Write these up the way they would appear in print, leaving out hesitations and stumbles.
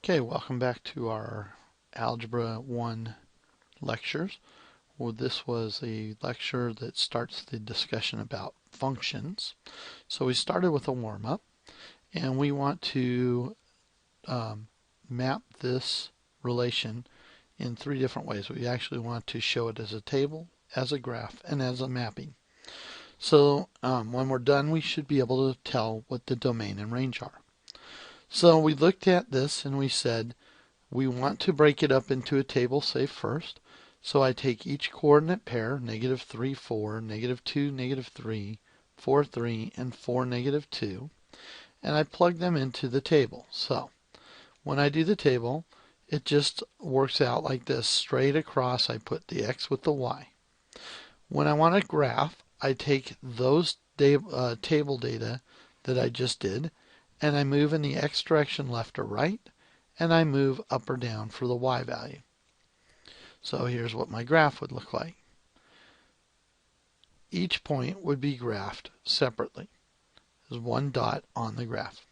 Okay, welcome back to our Algebra 1 lectures. Well, this was a lecture that starts the discussion about functions. So we started with a warm-up, and we want to map this relation in three different ways. We actually want to show it as a table, as a graph, and as a mapping. So when we're done, we should be able to tell what the domain and range are. So we looked at this and we said, we want to break it up into a table, say first. So I take each coordinate pair, -3, 4, -2, -3, 4, 3, and 4, -2, and I plug them into the table. So when I do the table, it just works out like this. Straight across, I put the x with the y. When I want a graph, I take those table data that I just did, and I move in the x direction left or right, and I move up or down for the y value. So here's what my graph would look like. Each point would be graphed separately as one dot on the graph.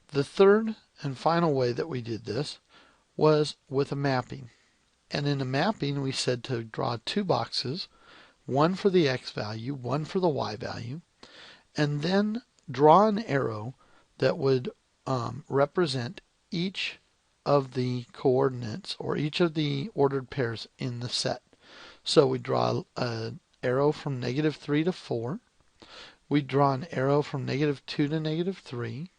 The third and final way that we did this was with a mapping. And in a mapping, we said to draw two boxes, one for the x value, one for the y value, and then draw an arrow that would represent each of the coordinates or each of the ordered pairs in the set. So we draw an arrow from -3 to 4. We draw an arrow from -2 to -3.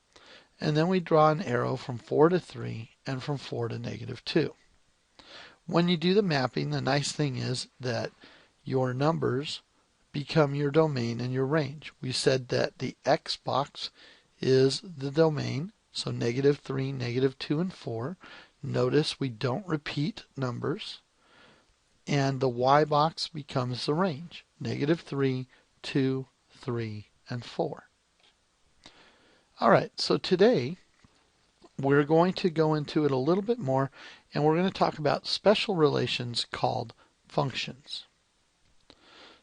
And then we draw an arrow from 4 to 3 and from 4 to -2. When you do the mapping, the nice thing is that your numbers become your domain and your range. We said that the x box is the domain, so -3, -2, and 4. Notice we don't repeat numbers. And the y box becomes the range, -3, 2, 3, and 4. All right, so today we're going to go into it a little bit more, and we're going to talk about special relations called functions.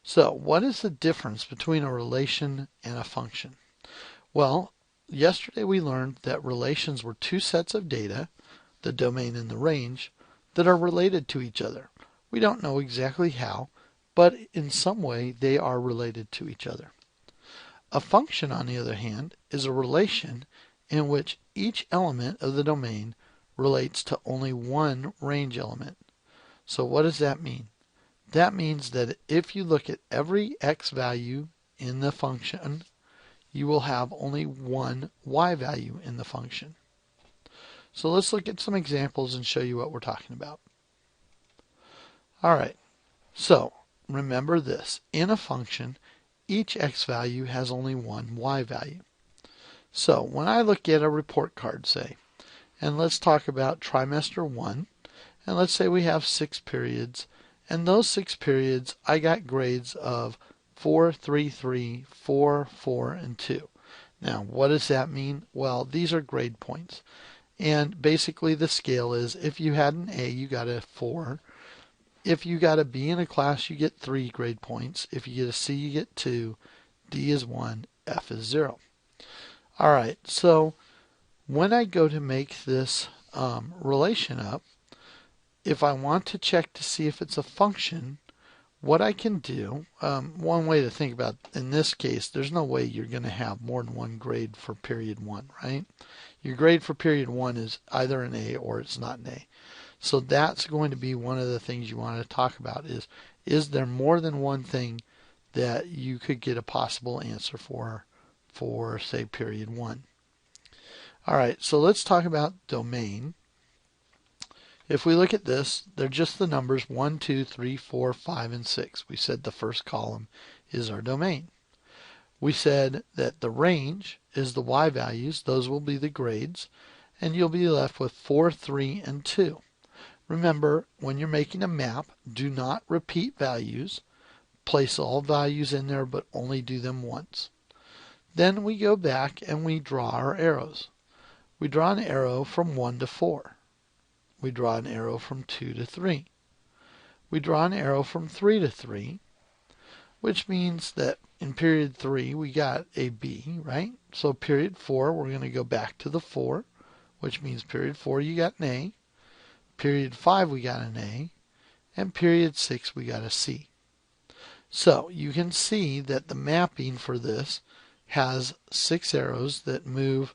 So what is the difference between a relation and a function? Well, yesterday we learned that relations were two sets of data, the domain and the range, that are related to each other. We don't know exactly how, but in some way they are related to each other. A function, on the other hand, is a relation in which each element of the domain relates to only one range element. So what does that mean? That means that if you look at every x value in the function, you will have only one y value in the function. So let's look at some examples and show you what we're talking about. All right, so remember this. In a function, each x value has only one y value. So when I look at a report card, say, and let's talk about trimester 1, and let's say we have 6 periods, and those 6 periods I got grades of 4, 3, 3, 4, 4, and 2. Now, what does that mean? Well, these are grade points. And basically the scale is if you had an A, you got a 4. If you got a B in a class, you get 3 grade points. If you get a C, you get 2. D is 1. F is 0. All right, so when I go to make this relation up, if I want to check to see if it's a function, what I can do, one way to think about, in this case, there's no way you're going to have more than one grade for period 1, right? Your grade for period 1 is either an A or it's not an A. So that's going to be one of the things you want to talk about is there more than one thing that you could get a possible answer for say period 1. All right, so let's talk about domain. If we look at this, they're just the numbers 1, 2, 3, 4, 5, and 6. We said the first column is our domain. We said that the range is the y values. Those will be the grades. And you'll be left with 4, 3, and 2. Remember, when you're making a map, do not repeat values. Place all values in there, but only do them once. Then we go back and we draw our arrows. We draw an arrow from 1 to 4. We draw an arrow from 2 to 3. We draw an arrow from 3 to 3, which means that in period 3 we got a B, right? So period 4, we're going to go back to the 4. which means period 4 you got an A, period 5 we got an A, and period 6 we got a C. So you can see that the mapping for this has 6 arrows that move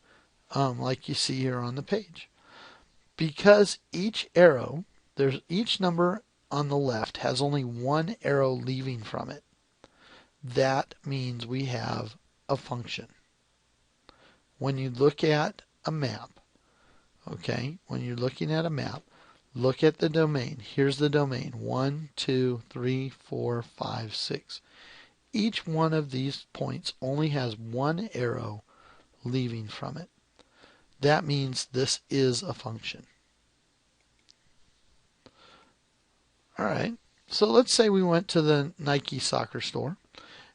like you see here on the page. Because each arrow, each number on the left has only one arrow leaving from it. That means we have a function. When you look at a map, okay, when you're looking at a map, look at the domain. Here's the domain, 1, 2, 3, 4, 5, 6. Each one of these points only has one arrow leaving from it. That means this is a function. All right, so let's say we went to the Nike soccer store,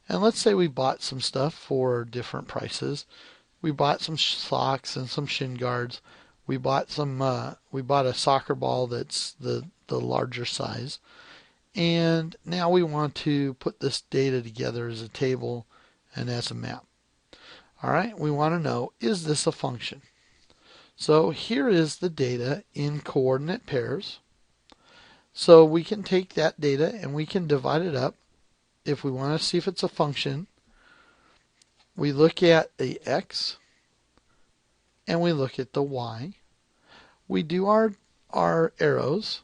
and let's say we bought some stuff for different prices. We bought some socks and some shin guards. We bought a soccer ball that's the larger size. And now we want to put this data together as a table and as a map. All right, we want to know, is this a function? So here is the data in coordinate pairs. So we can take that data and we can divide it up. If we want to see if it's a function, we look at the x and we look at the y. We do our arrows.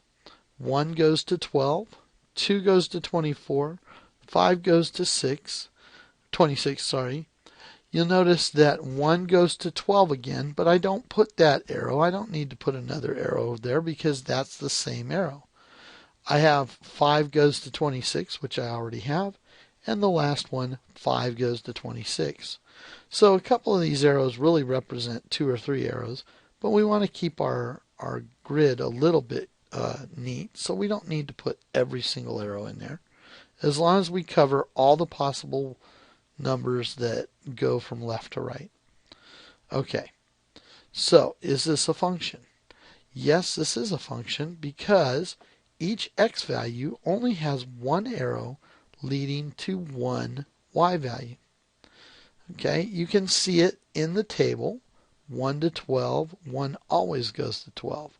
1 goes to 12, 2 goes to 24, 5 goes to 26, sorry. You'll notice that 1 goes to 12 again, but I don't put that arrow. I don't need to put another arrow there because that's the same arrow. I have 5 goes to 26, which I already have, and the last one, 5 goes to 26. So a couple of these arrows really represent 2 or 3 arrows, but we want to keep our grid a little bit neat, so we don't need to put every single arrow in there. As long as we cover all the possible numbers that go from left to right. Okay, so is this a function? Yes, this is a function because each x value only has one arrow leading to one y value. Okay, you can see it in the table. 1 to 12, 1 always goes to 12.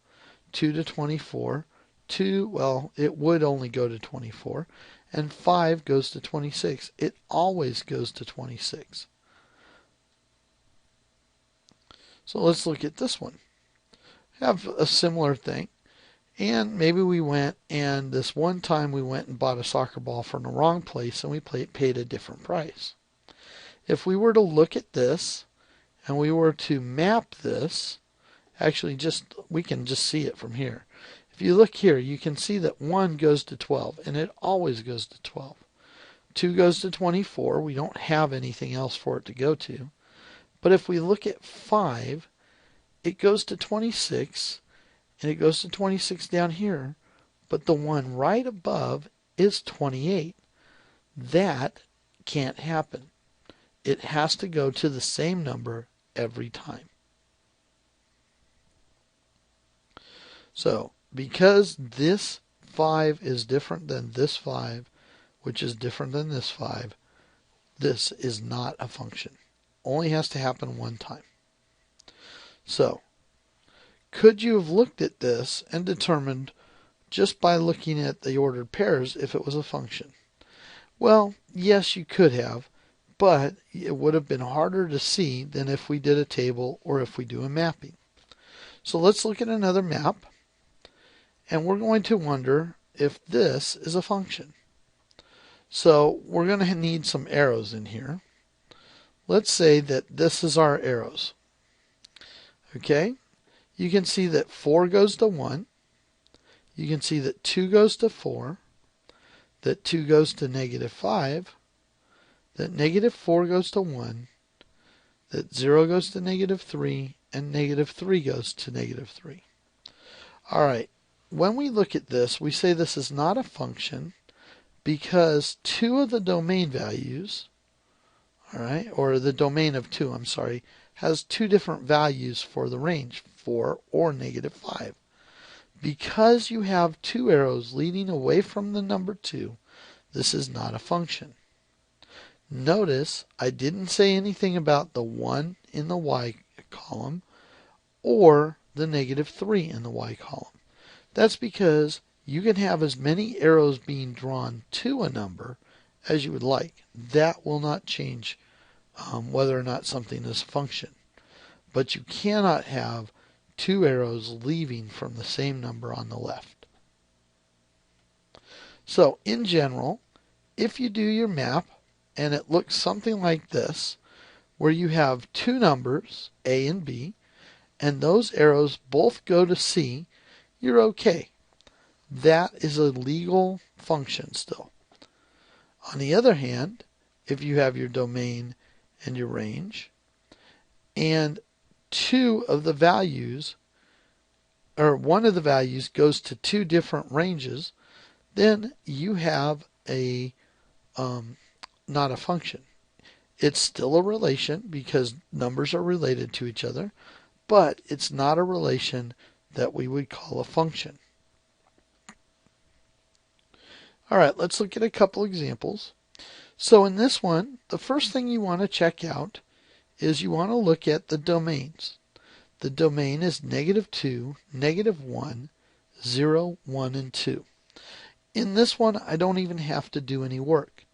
2 to 24, 2, well, it would only go to 24. And 5 goes to 26. It always goes to 26. So let's look at this one. Have a similar thing. And maybe we went and this one time we went and bought a soccer ball from the wrong place and we paid a different price. If we were to look at this and we were to map this, actually we can just see it from here. If you look here, you can see that 1 goes to 12 and it always goes to 12. 2 goes to 24. We don't have anything else for it to go to. But if we look at 5, it goes to 26. And it goes to 26 down here, but the one right above is 28. That can't happen. It has to go to the same number every time. So, because this 5 is different than this 5, which is different than this 5, this is not a function. Only has to happen one time. So, could you have looked at this and determined just by looking at the ordered pairs if it was a function? Well, yes, you could have, but it would have been harder to see than if we did a table or if we do a mapping. So let's look at another map, and we're going to wonder if this is a function. So we're going to need some arrows in here. Let's say that this is our arrows. Okay? You can see that 4 goes to 1. You can see that 2 goes to 4. That 2 goes to -5. That -4 goes to 1. That 0 goes to -3. And -3 goes to -3. All right. When we look at this, we say this is not a function because 2 of the domain values, all right, or the domain of 2, I'm sorry, has 2 different values for the range, 4 or -5. Because you have 2 arrows leading away from the number 2, this is not a function. Notice I didn't say anything about the 1 in the y column or the -3 in the y column. That's because you can have as many arrows being drawn to a number as you would like. That will not change whether or not something is a function. But you cannot have two arrows leaving from the same number on the left. So in general, if you do your map and it looks something like this, where you have two numbers, A and B, and those arrows both go to C, you're okay. That is a legal function still. On the other hand, if you have your domain and your range, and two of the values, or one of the values goes to two different ranges, then you have a not a function. It's still a relation because numbers are related to each other, but it's not a relation that we would call a function. All right, let's look at a couple examples. So in this one, the first thing you want to check out is you want to look at the domains. The domain is -2, -1, 0, 1, and 2. In this one, I don't even have to do any work.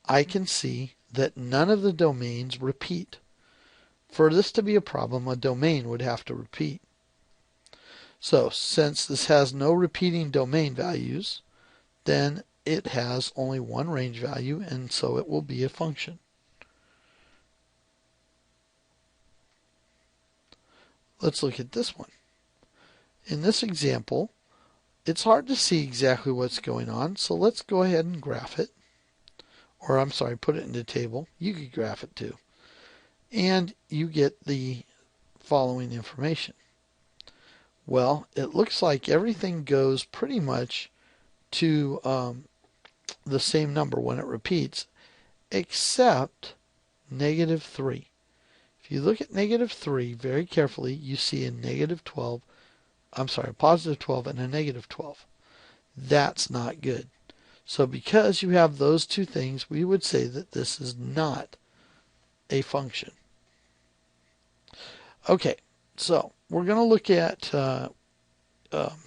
I can see that none of the domains repeat. For this to be a problem, a domain would have to repeat. So since this has no repeating domain values, then it has only one range value, and so it will be a function. Let's look at this one. In this example, it's hard to see exactly what's going on, so let's go ahead and graph it. Or I'm sorry, put it in the table. You could graph it too. And you get the following information. Well, it looks like everything goes pretty much to the same number when it repeats, except -3. If you look at -3 very carefully, you see a -12, I'm sorry, a +12 and a -12. That's not good. So because you have those two things, we would say that this is not a function. Okay, so we're going to look at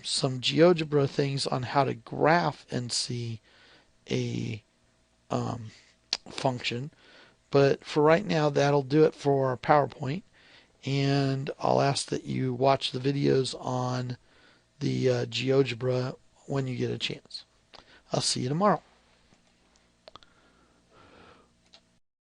some GeoGebra things on how to graph and see a function. But for right now, that'll do it for our PowerPoint. And I'll ask that you watch the videos on the GeoGebra when you get a chance. I'll see you tomorrow.